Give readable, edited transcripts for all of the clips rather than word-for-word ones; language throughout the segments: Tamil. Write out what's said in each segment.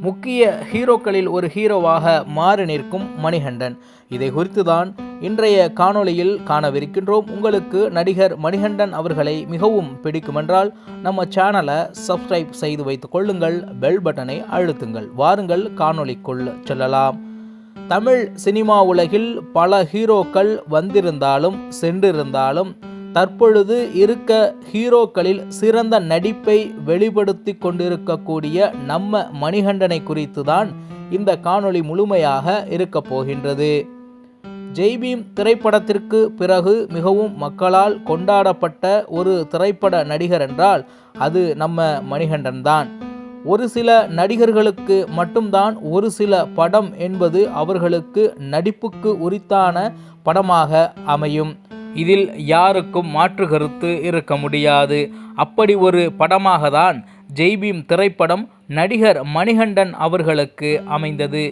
முக்கிய ஹீரோக்களில் ஒரு ஹீரோவாக மாறி நிற்கும் மணிகண்டன். இதை குறித்துதான் இன்றைய காணொளியில் காணவிருக்கின்றோம். உங்களுக்கு நடிகர் மணிகண்டன் அவர்களை மிகவும் பிடிக்குமென்றால் நம்ம சேனலை சப்ஸ்கிரைப் செய்து வைத்துக் கொள்ளுங்கள், பெல் பட்டனை அழுத்துங்கள். வாருங்கள் காணொளிக்குள் செல்லலாம். தமிழ் சினிமா உலகில் பல ஹீரோக்கள் வந்திருந்தாலும் சென்றிருந்தாலும் தற்பொழுது இருக்க ஹீரோக்களில் சிறந்த நடிப்பை வெளிப்படுத்தி கொண்டிருக்கக்கூடிய நம்ம மணிகண்டனை குறித்து தான் இந்த காணொளி முழுமையாக இருக்க போகின்றது. ஜெய்பீம் திரைப்படத்திற்கு பிறகு மிகவும் மக்களால் கொண்டாடப்பட்ட ஒரு திரைப்பட நடிகர் என்றால் அது நம்ம மணிகண்டன் தான். ஒரு சில நடிகர்களுக்கு மட்டும்தான் ஒரு சில படம் என்பது அவர்களுக்கு நடிப்புக்கு உரித்தான படமாக அமையும். இதில் யாருக்கும் மாற்று கருத்து இருக்க முடியாது. அப்படி ஒரு படமாக தான் ஜெய்பீம் திரைப்படம் நடிகர் மணிகண்டன் அவர்களுக்கு அமைந்தது.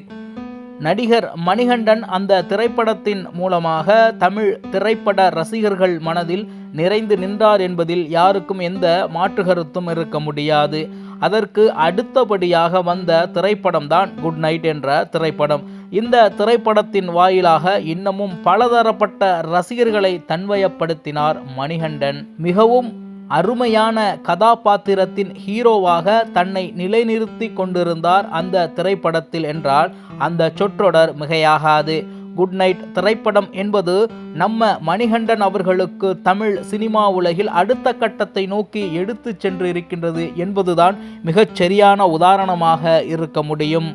நடிகர் மணிகண்டன் அந்த திரைப்படத்தின் மூலமாக தமிழ் திரைப்பட ரசிகர்கள் மனதில் நிறைந்து நின்றார் என்பதில் யாருக்கும் எந்த மாற்று கருத்தும் இருக்க முடியாது. அதற்கு அடுத்தபடியாக வந்த திரைப்படம் தான் குட் நைட் என்ற திரைப்படம். இந்த திரைப்படத்தின் வாயிலாக இன்னமும் பலதரப்பட்ட ரசிகர்களை தன்வயப்படுத்தினார் மணிகண்டன். மிகவும் அருமையான கதாபாத்திரத்தின் ஹீரோவாக தன்னை நிலைநிறுத்தி கொண்டிருந்தார் அந்த திரைப்படத்தில் என்றால் அந்த சொற்றொடர் மிகையாகாது. குட் நைட் திரைப்படம் என்பது நம்ம மணிகண்டன் அவர்களுக்கு தமிழ் சினிமா உலகில் அடுத்த கட்டத்தை நோக்கி எடுத்து சென்று இருக்கின்றது என்பதுதான் மிகச் சரியான உதாரணமாக இருக்க முடியும்.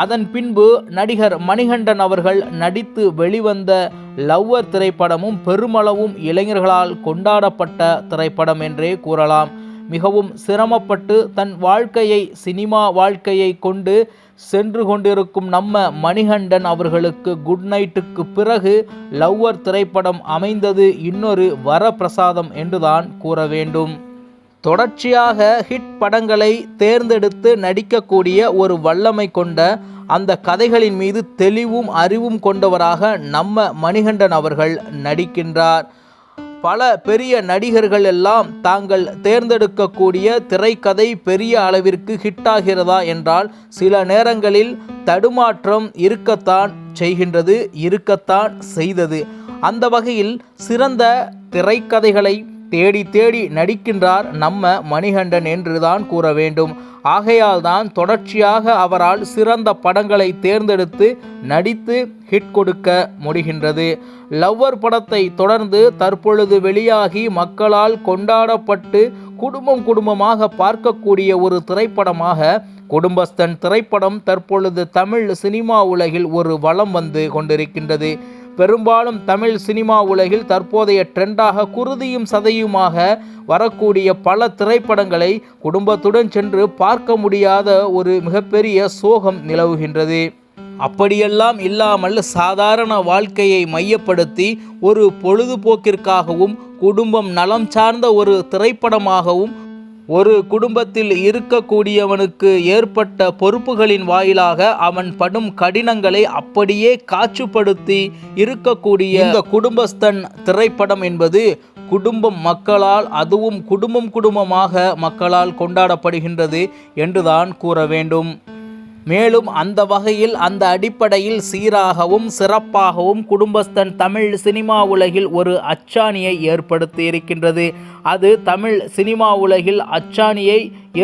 அதன் பின்பு நடிகர் மணிகண்டன் அவர்கள் நடித்து வெளிவந்த லவ்வர் திரைப்படமும் பெருமளவும் இளைஞர்களால் கொண்டாடப்பட்ட திரைப்படம் என்றே கூறலாம். மிகவும் சிரமப்பட்டு தன் வாழ்க்கையை சினிமா வாழ்க்கையை கொண்டு சென்று கொண்டிருக்கும் நம்ம மணிகண்டன் அவர்களுக்கு குட் நைட்டுக்கு பிறகு லவ்வர் திரைப்படம் அமைந்தது இன்னொரு வரப்பிரசாதம் என்றுதான் கூற வேண்டும். தொடர்ச்சியாக ஹிட் படங்களை தேர்ந்தெடுத்து நடிக்கக்கூடிய ஒரு வல்லமை கொண்ட அந்த கதைகளின் மீது தெளிவும் அறிவும் கொண்டவராக நம்ம மணிகண்டன் அவர்கள் நடிக்கின்றார். பல பெரிய நடிகர்கள் எல்லாம் தாங்கள் தேர்ந்தெடுக்கக்கூடிய திரைக்கதை பெரிய அளவிற்கு ஹிட்டாகிறதா என்றால் சில நேரங்களில் தடுமாற்றம் இருக்கத்தான் செய்தது. அந்த வகையில் சிறந்த திரைக்கதைகளை தேடி தேடி நடிக்கின்றார் நம்ம மணிகண்டன் என்றுதான் கூற வேண்டும். ஆகையால் தான் தொடர்ச்சியாக அவரால் சிறந்த படங்களை தேர்ந்தெடுத்து நடித்து ஹிட் கொடுக்க முடிகின்றது. லவ்வர் படத்தை தொடர்ந்து தற்பொழுது வெளியாகி மக்களால் கொண்டாடப்பட்டு குடும்பமாக பார்க்கக்கூடிய ஒரு திரைப்படமாக குடும்பஸ்தன் திரைப்படம் தற்பொழுது தமிழ் சினிமா உலகில் ஒரு வலம் வந்து கொண்டிருக்கின்றது. பெரும்பாலும் தமிழ் சினிமா உலகில் தற்போதைய ட்ரெண்டாக குருதியும் சதையுமாக வரக்கூடிய பல திரைப்படங்களை குடும்பத்துடன் சென்று பார்க்க முடியாத ஒரு மிகப்பெரிய சோகம் நிலவுகின்றது. அப்படியெல்லாம் இல்லாமல் சாதாரண வாழ்க்கையை மையப்படுத்தி ஒரு பொழுதுபோக்கிற்காகவும் குடும்பம் நலம் சார்ந்த ஒரு திரைப்படமாகவும் ஒரு குடும்பத்தில் இருக்கக்கூடியவனுக்கு ஏற்பட்ட பொறுப்புகளின் வாயிலாக அவன் படும் கடினங்களை அப்படியே காட்சிப்படுத்தி இருக்கக்கூடிய இந்த குடும்பஸ்தன் திரைப்படம் என்பது குடும்பம் மக்களால் அதுவும் குடும்பமாக மக்களால் கொண்டாடப்படுகின்றது என்றுதான் கூற வேண்டும். மேலும் அந்த வகையில் அந்த அடிப்படையில் சீராகவும் சிறப்பாகவும் குடும்பஸ்தன் தமிழ் சினிமா உலகில் ஒரு அச்சாணியை ஏற்படுத்தி இருக்கின்றது. அது தமிழ் சினிமா உலகில் அச்சாணியை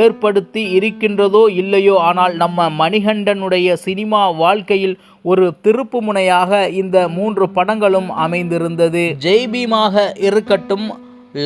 ஏற்படுத்தி இருக்கின்றதோ இல்லையோ, ஆனால் நம்ம மணிகண்டனுடைய சினிமா வாழ்க்கையில் ஒரு திருப்பு முனையாக இந்த 3 படங்களும் அமைந்திருந்தது. ஜெய்பீமாக இருக்கட்டும்,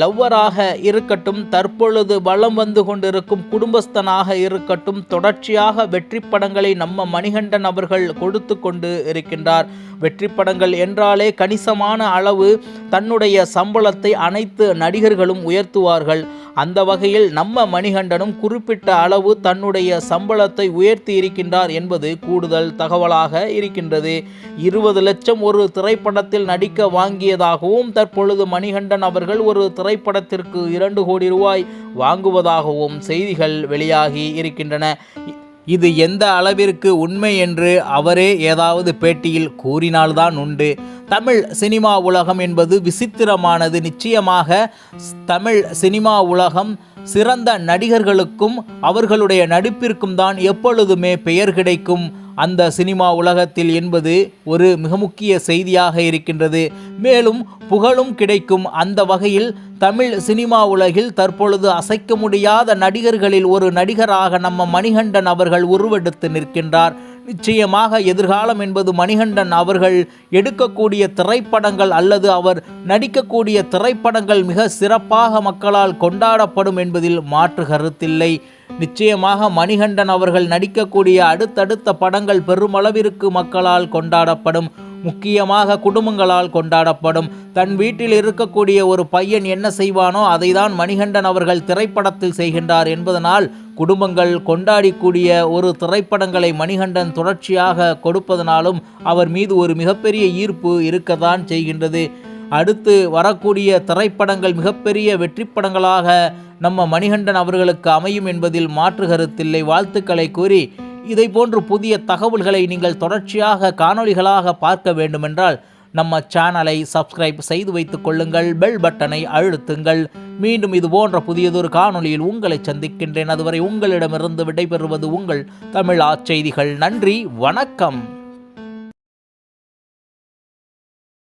லவ்வராக இருக்கட்டும், தற்பொழுது வலம் வந்து கொண்டிருக்கும் குடும்பஸ்தனாக இருக்கட்டும், தொடர்ச்சியாக வெற்றி படங்களை நம்ம மணிகண்டன் அவர்கள் கொடுத்து கொண்டு இருக்கின்றார். வெற்றி படங்கள் என்றாலே கணிசமான அளவு தன்னுடைய சம்பளத்தை அனைத்து நடிகர்களும் உயர்த்துவார்கள். அந்த வகையில் நம்ம மணிகண்டனும் குறிப்பிட்ட அளவு தன்னுடைய சம்பளத்தை உயர்த்தி இருக்கின்றார் என்பது கூடுதல் தகவலாக இருக்கின்றது. 20 லட்சம் ஒரு திரைப்படத்தில் நடிக்க வாங்கியதாகவும் தற்பொழுது மணிகண்டன் அவர்கள் ஒரு திரைப்படத்திற்கு 2 கோடி ரூபாய் வாங்குவதாகவும் செய்திகள் வெளியாகி இருக்கின்றன. இது எந்த அளவிற்கு உண்மை என்று அவரே ஏதாவது பேட்டியில் கூறினால்தான் உண்டு. தமிழ் சினிமா உலகம் என்பது விசித்திரமானது. நிச்சயமாக தமிழ் சினிமா உலகம் சிறந்த நடிகர்களுக்கும் அவர்களுடைய நடிப்பிற்கும் தான் எப்பொழுதுமே பெயர் கிடைக்கும் அந்த சினிமா உலகத்தில் என்பது ஒரு மிக முக்கிய செய்தியாக இருக்கின்றது. மேலும் புகழும் கிடைக்கும். அந்த வகையில் தமிழ் சினிமா உலகில் தற்பொழுது அசைக்க முடியாத நடிகர்களில் ஒரு நடிகராக நம்ம மணிகண்டன் அவர்கள் உருவெடுத்து நிற்கின்றார். நிச்சயமாக எதிர்காலம் என்பது மணிகண்டன் அவர்கள் எடுக்கக்கூடிய திரைப்படங்கள் அல்லது அவர் நடிக்கக்கூடிய திரைப்படங்கள் மிக சிறப்பாக மக்களால் கொண்டாடப்படும் என்பதில் மாற்று கருத்தில்லை. நிச்சயமாக மணிகண்டன் அவர்கள் நடிக்கக்கூடிய அடுத்தடுத்த படங்கள் பெருமளவிற்கு மக்களால் கொண்டாடப்படும். முக்கியமாக குடும்பங்களால் கொண்டாடப்படும். தன் வீட்டில் இருக்கக்கூடிய ஒரு பையன் என்ன செய்வானோ அதை தான் மணிகண்டன் அவர்கள் திரைப்படத்தில் செய்கின்றார் என்பதனால் குடும்பங்கள் கொண்டாடிக்கூடிய ஒரு திரைப்படங்களை மணிகண்டன் தொடர்ச்சியாக கொடுப்பதனாலும் அவர் மீது ஒரு மிகப்பெரிய ஈர்ப்பு இருக்கத்தான் செய்கின்றது. அடுத்து வரக்கூடிய திரைப்படங்கள் மிகப்பெரிய வெற்றி படங்களாக நம்ம மணிகண்டன் அவர்களுக்கு அமையும் என்பதில் மாற்று கருத்தில்லை. வாழ்த்துக்களை கூறி இதை போன்று புதிய தகவல்களை நீங்கள் தொடர்ச்சியாக காணொளிகளாக பார்க்க வேண்டுமென்றால் நம்ம சேனலை சப்ஸ்கிரைப் செய்து வைத்துக் கொள்ளுங்கள். பெல் பட்டனை அழுத்துங்கள். மீண்டும் இது போன்ற புதியதொரு காணொளியில் உங்களை சந்திக்கின்றேன். அதுவரை உங்களிடமிருந்து விடைபெறுவது உங்கள் தமிழ் செய்திகள். நன்றி, வணக்கம்.